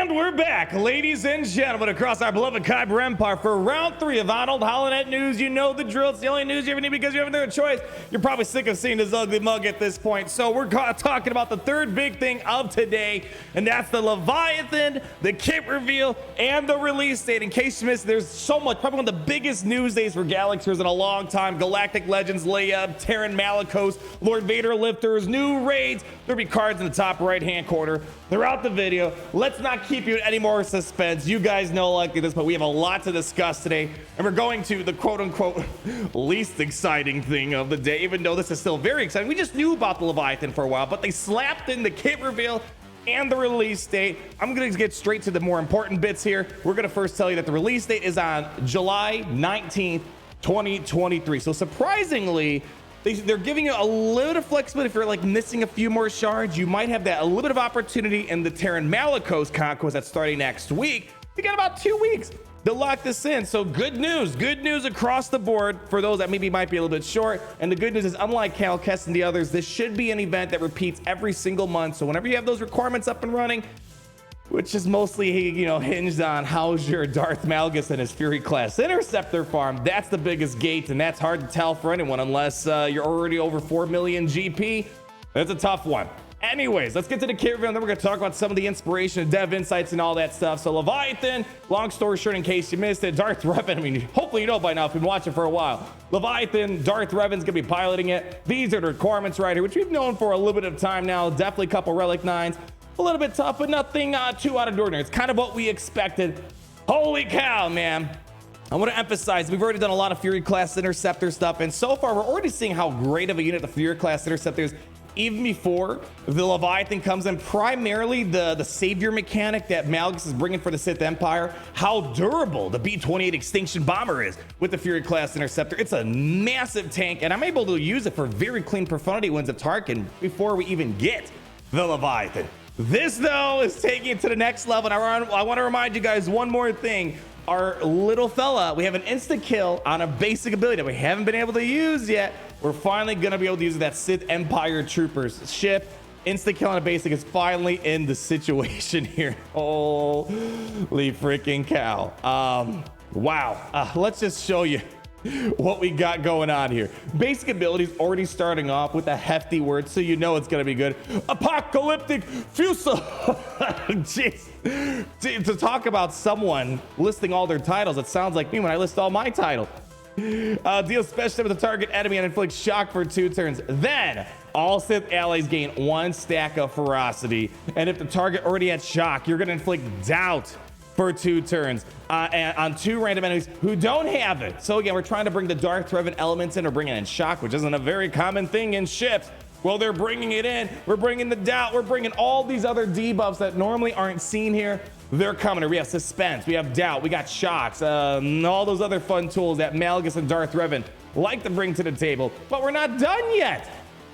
And we're back, ladies and gentlemen, across our beloved Kyber Empire for round 3 of Arnold Holonet News. You know the drill. It's the only news you ever need because you have no choice. You're probably sick of seeing this ugly mug at this point. So we're talking about the third big thing of today, and that's the Leviathan, the kit reveal, and the release date. In case you missed, there's so much. Probably one of the biggest news days for Galaxiers in a long time. Galactic Legends, Leia, Terran Malicos, Lord Vader lifters, new raids. There'll be cards in the top right-hand corner throughout the video. Let's not keep you in any more suspense. You guys know likely this, but we have a lot to discuss today, and we're going to the quote-unquote least exciting thing of the day, even though this is still very exciting. We just knew about the Leviathan for a while, but they slapped in the kit reveal and the release date. I'm gonna get straight to the more important bits here. We're gonna first tell you that the release date is on July 19th, 2023. So surprisingly, they're giving you a little bit of flexibility. If you're like missing a few more shards, you might have that a little bit of opportunity in the Terran Malicos conquest that's starting next week. You got about 2 weeks to lock this in. So good news across the board for those that maybe might be a little bit short. And the good news is, unlike Calcest and the others, this should be an event that repeats every single month. So whenever you have those requirements up and running, which is mostly, you know, hinged on how's your Darth Malgus and his Fury class interceptor farm. That's the biggest gate, and that's hard to tell for anyone unless you're already over 4 million GP. That's a tough one. Anyways, let's get to the kit review, and then we're going to talk about some of the inspiration and dev insights and all that stuff. So Leviathan, long story short, in case you missed it, Darth Revan, I mean, hopefully you know by now if you've been watching for a while. Leviathan, Darth Revan's going to be piloting it. These are the requirements right here, which we've known for a little bit of time now. Definitely a couple Relic 9s. A little bit tough, but nothing too out of the ordinary. It's kind of what we expected. Holy cow, man. I want to emphasize, we've already done a lot of Fury class interceptor stuff, and so far we're already seeing how great of a unit the Fury class interceptor is even before the Leviathan comes in. Primarily the savior mechanic that Malgus is bringing for the Sith Empire, how durable the B-28 Extinction Bomber is with the Fury class interceptor. It's a massive tank, and I'm able to use it for very clean profundity wins of Tarkin before we even get the Leviathan. This, though, is taking it to the next level. And I want to remind you guys one more thing. Our little fella, we have an instant kill on a basic ability that we haven't been able to use yet. We're finally going to be able to use that Sith Empire Troopers ship. Instant kill on a basic is finally in the situation here. Holy freaking cow. Wow. Let's just show you what we got going on here. Basic abilities already starting off with a hefty word, so you know it's gonna be good. Apocalyptic Fusel. Jeez. To talk about someone listing all their titles, it sounds like me when I list all my titles. Deal special with the target enemy and inflict shock for 2 turns. Then all Sith allies gain 1 stack of ferocity, and if the target already had shock, you're gonna inflict doubt for 2 turns and on 2 random enemies who don't have it. So again, we're trying to bring the Darth Revan elements in. We're bringing in shock, which isn't a very common thing in ships. Well, they're bringing it in. We're bringing the doubt. We're bringing all these other debuffs that normally aren't seen here. They're coming. We have suspense. We have doubt. We got shocks. And all those other fun tools that Malgus and Darth Revan like to bring to the table. But we're not done yet.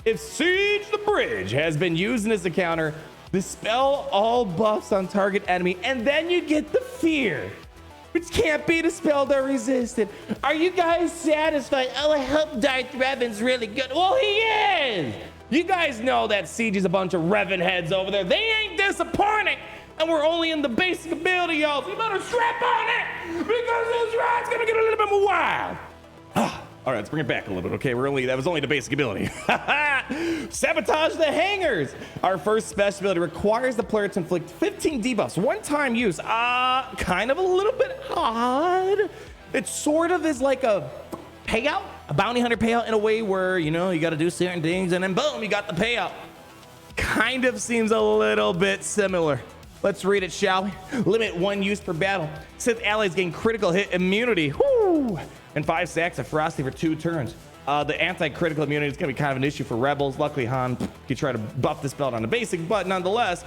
If Siege the Bridge has been used in this encounter, dispel all buffs on target enemy, and then you get the fear, which can't be dispelled or resisted. Are you guys satisfied? Oh, I hope Darth Revan's really good. Well, he is. You guys know that Siege is a bunch of Revan heads over there. They ain't disappointing, and we're only in the basic ability, y'all. So you better strap on it because this ride's gonna get a little bit more wild. All right, let's bring it back a little bit. Okay, that was only the basic ability. Sabotage the hangars. Our first special ability requires the player to inflict 15 debuffs. One-time use. Kind of a little bit odd. It sort of is like a payout, a bounty hunter payout in a way where, you know, you got to do certain things and then boom, you got the payout. Kind of seems a little bit similar. Let's read it, shall we? Limit 1 use per battle. Sith allies gain critical hit immunity. Woo! And 5 stacks of ferocity for 2 turns. The anti-critical immunity is going to be kind of an issue for rebels. Luckily, Han, you try to buff this belt on the basic, but nonetheless.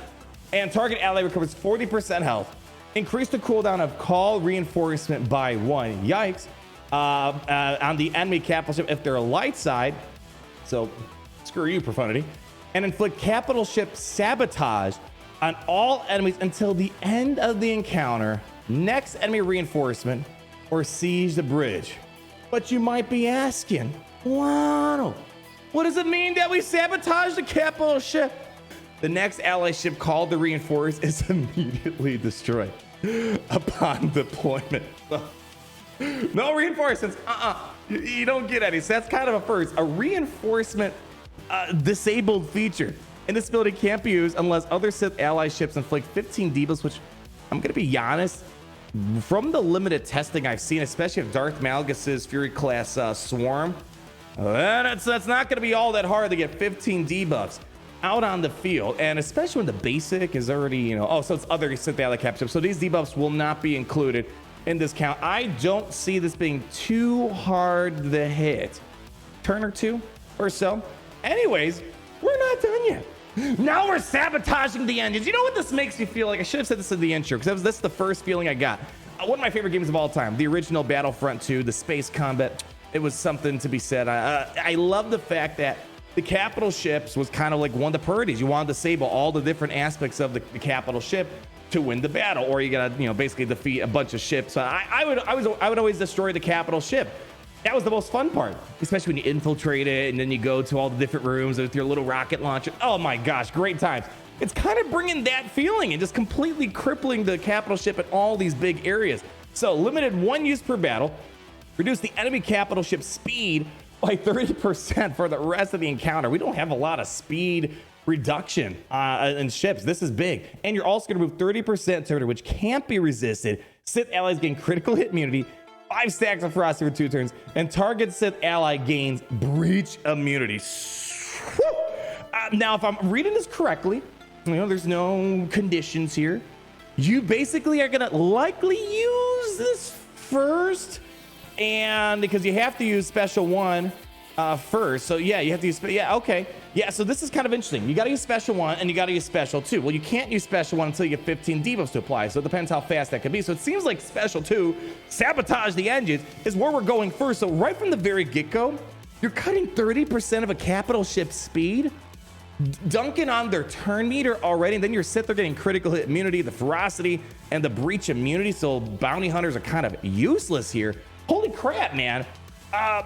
And target ally recovers 40% health. Increase the cooldown of call reinforcement by 1. Yikes. On the enemy capital ship if they're a light side. So screw you, profundity. And inflict capital ship sabotage on all enemies until the end of the encounter. Next enemy reinforcement or siege the bridge. But you might be asking, wow, what does it mean that we sabotage the capital ship? the next ally ship called the Reinforce is immediately destroyed upon deployment. No reinforcements. You don't get any. So that's kind of a first. A reinforcement disabled feature. And this ability can't be used unless other Sith ally ships inflict 15 debuffs, which I'm going to be honest, from the limited testing I've seen, especially of Darth Malgus's Fury class Swarm, that's not going to be all that hard to get 15 debuffs out on the field. And especially when the basic is already, you know, so it's other Sith ally cap ships. So these debuffs will not be included in this count. I don't see this being too hard to hit. Turn or two or so. Anyways, we're not done yet. Now we're sabotaging the engines. You know what this makes me feel like? I should have said this in the intro because this is the first feeling I got. One of my favorite games of all time, the original Battlefront 2, the space combat. It was something to be said. I love the fact that the capital ships was kind of like one of the priorities. You wanted to disable all the different aspects of the capital ship to win the battle, or you gotta, you know, basically defeat a bunch of ships. I would always destroy the capital ship. That was the most fun part, especially when you infiltrate it and then you go to all the different rooms with your little rocket launcher. Oh my gosh, great times. It's kind of bringing that feeling and just completely crippling the capital ship in all these big areas. So limited 1 use per battle, reduce the enemy capital ship speed by 30% for the rest of the encounter. We don't have a lot of speed reduction in ships. This is big. And you're also going to remove 30% turret, which can't be resisted. Sith allies gain critical hit immunity, 5 stacks of frosty for 2 turns, and target Sith ally gains breach immunity. Now, if I'm reading this correctly, you know, there's no conditions here. You basically are gonna likely use this first, and because you have to use special 1 first. So yeah, you have to use, yeah, okay. Yeah, so this is kind of interesting. You gotta use special 1 and you gotta use special 2. Well, you can't use special 1 until you get 15 debuffs to apply. So it depends how fast that can be. So it seems like special 2, sabotage the engines, is where we're going first. So right from the very get-go, you're cutting 30% of a capital ship's speed, dunking on their turn meter already, and then your Sith are getting critical hit immunity, the ferocity, and the breach immunity. So bounty hunters are kind of useless here. Holy crap, man.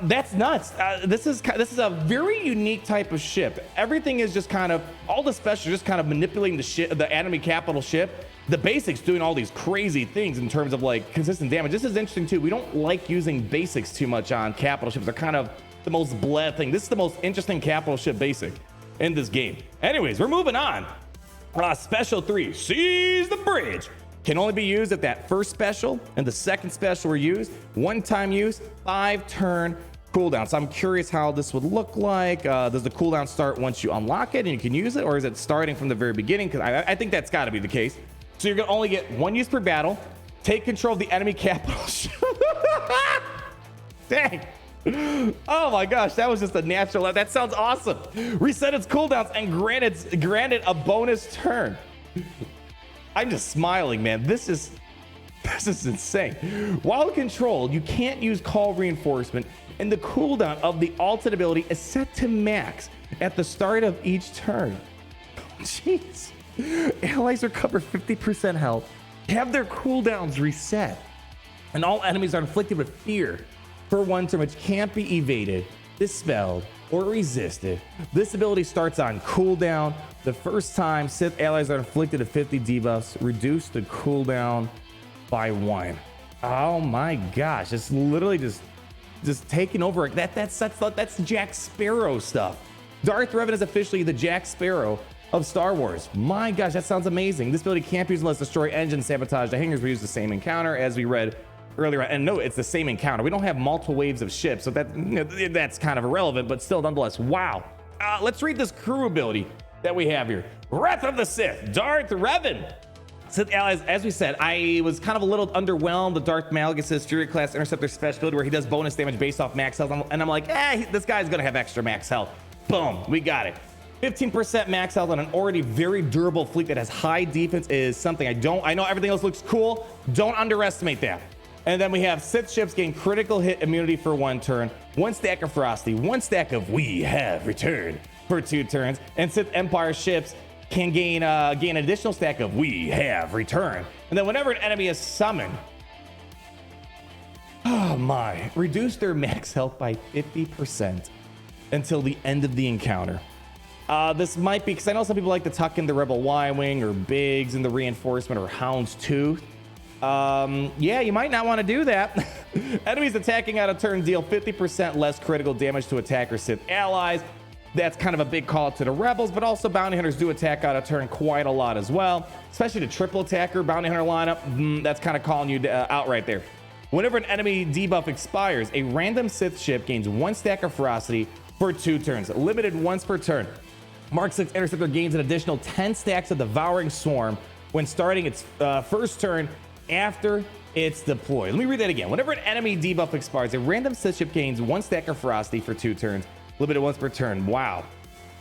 That's nuts. This is a very unique type of ship. Everything is just kind of, all the specials just kind of manipulating the enemy capital ship. The basics doing all these crazy things in terms of like consistent damage. This is interesting too. We don't like using basics too much on capital ships. They're kind of the most bled thing. This is the most interesting capital ship basic in this game. Anyways, we're moving on. Special 3, seize the bridge. Can only be used if that first special and the second special were used. One-time use, 5-turn cooldown. So I'm curious how this would look like. Does the cooldown start once you unlock it and you can use it, or is it starting from the very beginning? Because I think that's got to be the case. So you're gonna only get 1 use per battle. Take control of the enemy capital ship. Dang. Oh my gosh, that was just a natural. That sounds awesome. Reset its cooldowns and granted a bonus turn. I'm just smiling, man. This is insane. While controlled, you can't use call reinforcement, and the cooldown of the ultimate ability is set to max at the start of each turn. Jeez. Allies recover 50% health, have their cooldowns reset, and all enemies are inflicted with fear for 1 turn, which can't be evaded, dispelled, or resisted. This ability starts on cooldown. The first time Sith allies are inflicted with 50 debuffs, reduce the cooldown by 1. Oh my gosh, it's literally just taking over. That's Jack Sparrow stuff. Darth Revan is officially the Jack Sparrow of Star Wars. My gosh, that sounds amazing. This ability can't be used unless destroy engine, sabotage the hangars. We use the same encounter as we read earlier, and no, it's the same encounter. We don't have multiple waves of ships, so that's kind of irrelevant, but still, nonetheless, wow. Let's read this crew ability that we have here. Wrath of the Sith, Darth Revan. Sith allies, as we said, I was kind of a little underwhelmed with Darth Malgus's Fury class Interceptor special ability where he does bonus damage based off max health, and I'm like, this guy's gonna have extra max health. Boom, we got it. 15% max health on an already very durable fleet that has high defense is something I know everything else looks cool. Don't underestimate that. And then we have Sith ships gain critical hit immunity for 1 turn, 1 stack of ferocity, 1 stack of we have returned for 2 turns, and Sith Empire ships can gain an additional stack of we have returned. And then whenever an enemy is summoned, oh my, reduce their max health by 50% until the end of the encounter. This might be because I know some people like to tuck in the Rebel Y-Wing or Biggs in the reinforcement or Houndstooth. Yeah, you might not want to do that. Enemies attacking out of turn deal 50% less critical damage to attacker Sith allies. That's kind of a big call to the Rebels, but also bounty hunters do attack out of turn quite a lot as well, especially the triple attacker bounty hunter lineup. That's kind of calling you out right there. Whenever an enemy debuff expires, a random Sith ship gains 1 stack of ferocity for 2 turns, limited once per turn. Mark 6 Interceptor gains an additional 10 stacks of Devouring Swarm when starting its first turn after it's deployed. Let me read that again. Whenever an enemy debuff expires, a random Sith ship gains 1 stack of ferocity for 2 turns, limited once per turn. Wow.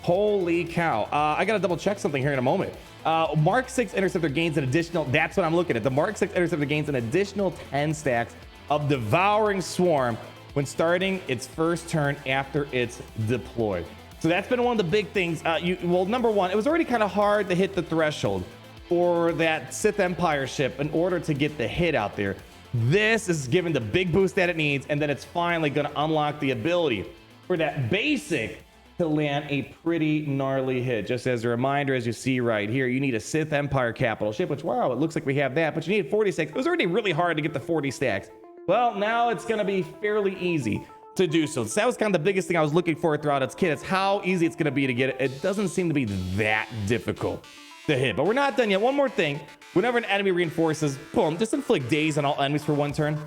Holy cow. I gotta double check something here in a moment. Mark 6 Interceptor gains an additional, that's what I'm looking at. The Mark 6 Interceptor gains an additional 10 stacks of Devouring Swarm when starting its first turn after it's deployed. So that's been one of the big things. Well, number one, it was already kind of hard to hit the threshold for that Sith Empire ship in order to get the hit out there. This is given the big boost that it needs, and then it's finally going to unlock the ability for that basic to land a pretty gnarly hit. Just as a reminder, as you see right here, you need a Sith Empire capital ship, which, wow, it looks like we have that, but you need 40 stacks. It was already really hard to get the 40 stacks. Well, now it's going to be fairly easy to do so. So that was kind of the biggest thing I was looking for throughout its kit. It's how easy it's going to be to get it. It doesn't seem to be that difficult to hit, but we're not done yet. One more thing. Whenever an enemy reinforces, boom, just inflict daze on all enemies for 1 turn.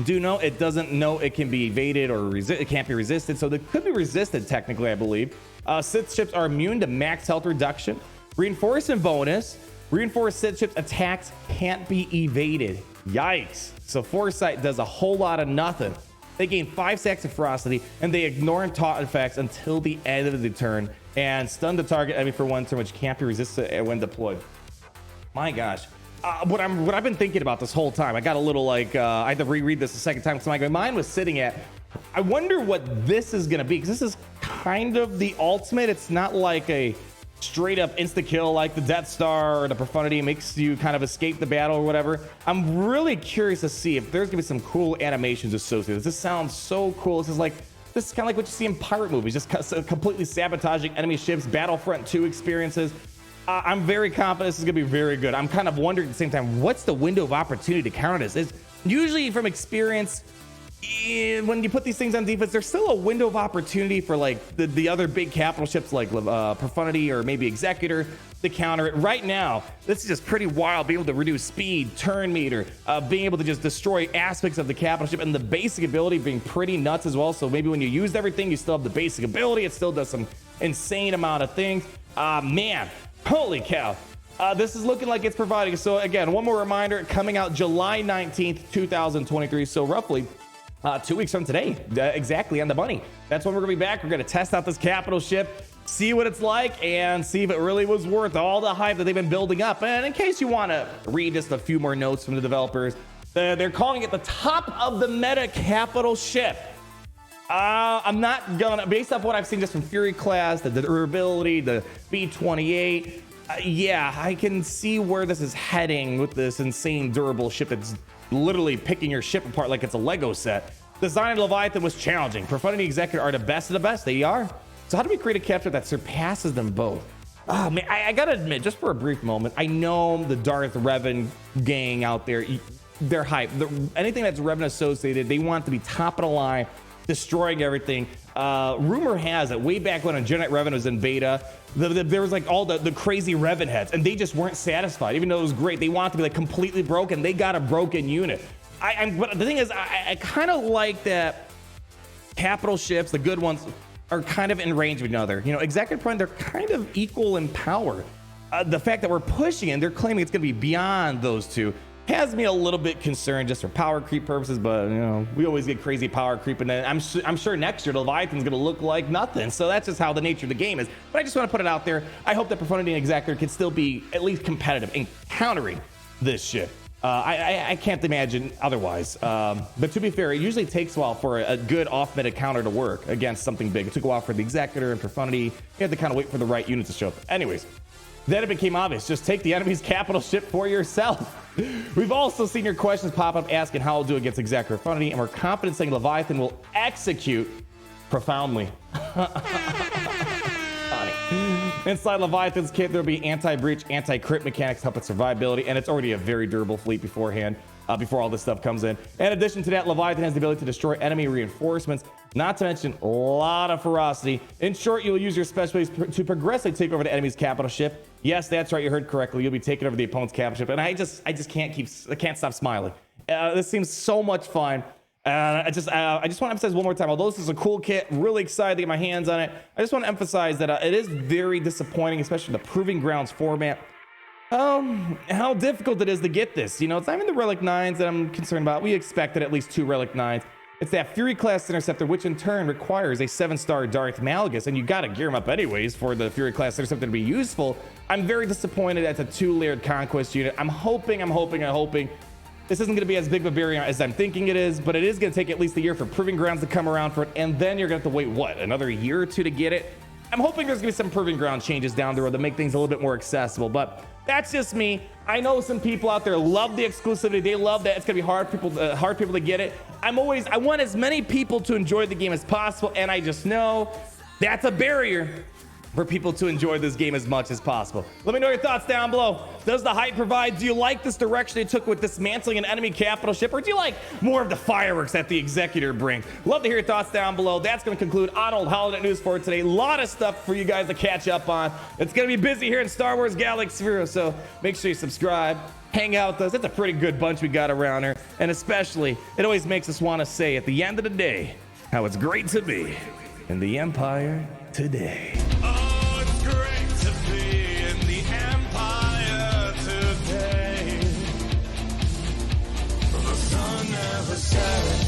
Do know it doesn't know it can be evaded or it can't be resisted, so it could be resisted technically, I believe. Sith ships are immune to max health reduction. Reinforcement bonus. Reinforced Sith ships attacks can't be evaded. Yikes. So Foresight does a whole lot of nothing. They gain 5 stacks of ferocity, and they ignore taunt effects until the end of the turn and stun the target enemy for 1 turn, which can't be resisted when deployed. My gosh. What I've been thinking about this whole time, I got a little like, I had to reread this a second time because my mind was sitting at, I wonder what this is going to be, because this is kind of the ultimate. It's not like a straight up insta kill like the Death Star or the Profundity makes you kind of escape the battle or whatever. I'm really curious to see if there's gonna be some cool animations associated. This sounds so cool. This is kind of like what you see in pirate movies, just completely sabotaging enemy ships, Battlefront 2 experiences. I'm very confident this is gonna be very good. I'm kind of wondering at the same time, what's the window of opportunity to counter this? Is usually from experience, when you put these things on defense, there's still a window of opportunity for like the other big capital ships like Profundity or maybe Executor to counter it. Right now, this is just pretty wild, being able to reduce speed, turn meter, being able to just destroy aspects of the capital ship, and the basic ability being pretty nuts as well. So maybe when you used everything, you still have the basic ability. It still does some insane amount of things. Man, holy cow. This is looking like it's providing. So again, one more reminder, coming out July 19th, 2023. So roughly 2 weeks from today, exactly on the money. That's when we're gonna be back. We're gonna test out this capital ship, see what it's like, and see if it really was worth all the hype that they've been building up. And in case you wanna read just a few more notes from the developers, they're calling it the top of the meta capital ship. I'm not gonna, based off what I've seen just from Fury class, the durability, the B-28, yeah, I can see where this is heading with this insane durable ship that's literally picking your ship apart like it's a Lego set. Design of Leviathan was challenging. Profundity Executor are the best of the best. They are. So how do we create a capture that surpasses them both? Oh man, I gotta admit, just for a brief moment, I know the Darth Revan gang out there, they're hype. Anything that's Revan associated, they want to be top of the line, destroying everything. Rumor has it, way back when Jedi Revan was in beta, there was like all the crazy Revan heads, and they just weren't satisfied. Even though it was great, they want to be like completely broken. They got a broken unit. But the thing is, I kind of like that capital ships, the good ones, are kind of in range of another. You know, Executive Prime, they're kind of equal in power. The fact that we're pushing it, and they're claiming it's going to be beyond those two, has me a little bit concerned just for power creep purposes. But you know, we always get crazy power creep, and then I'm sure next year the Leviathan's going to look like nothing. So that's just how the nature of the game is. But I just want to put it out there. I hope that Profundity and Executor can still be at least competitive in countering this shit. I can't imagine otherwise. But to be fair, it usually takes a while for a good off-meta counter to work against something big. It took a while for the Executor and Profundity. You have to kind of wait for the right unit to show up. Anyways, then it became obvious. Just take the enemy's capital ship for yourself. We've also seen your questions pop up asking how I'll do against Executor Profundity, and we're confident saying Leviathan will execute profoundly. Funny. Inside Leviathan's kit, there'll be anti-breach, anti-crit mechanics to help with survivability, and it's already a very durable fleet beforehand, before all this stuff comes in. In addition to that, Leviathan has the ability to destroy enemy reinforcements, not to mention a lot of ferocity. In short, you'll use your special abilities to progressively take over the enemy's capital ship. Yes, that's right, you heard correctly. You'll be taking over the opponent's capital ship, and I just can't stop smiling. This seems so much fun. I just want to emphasize one more time, although this is a cool kit, really excited to get my hands on it, I just want to emphasize that it is very disappointing, especially the Proving Grounds format. How difficult it is to get this. You know, it's not even the Relic 9s that I'm concerned about. We expected at least 2 Relic 9s. It's that Fury class interceptor, which in turn requires a 7-star Darth Malgus, and you gotta gear him up anyways for the Fury class interceptor to be useful. I'm very disappointed that's a 2-layered conquest unit. I'm hoping this isn't gonna be as big of a variant as I'm thinking it is, but it is gonna take at least a year for Proving Grounds to come around for it, and then you're gonna have to wait, what, another year or 2 to get it? I'm hoping there's gonna be some Proving Ground changes down the road that make things a little bit more accessible, but that's just me. I know some people out there love the exclusivity. They love that it's gonna be hard people to get it. I want as many people to enjoy the game as possible, and I just know that's a barrier for people to enjoy this game as much as possible. Let me know your thoughts down below. Does the hype provide? Do you like this direction they took with dismantling an enemy capital ship, or do you like more of the fireworks that the Executor brings? Love to hear your thoughts down below. That's going to conclude Arnold Holiday News for today. A lot of stuff for you guys to catch up on. It's going to be busy here in Star Wars Galaxy, so make sure you subscribe. Hang out with us. It's a pretty good bunch we got around here, and especially, it always makes us want to say at the end of the day how it's great to be in the Empire today. Oh, it's great to be in the Empire today. The sun never sets.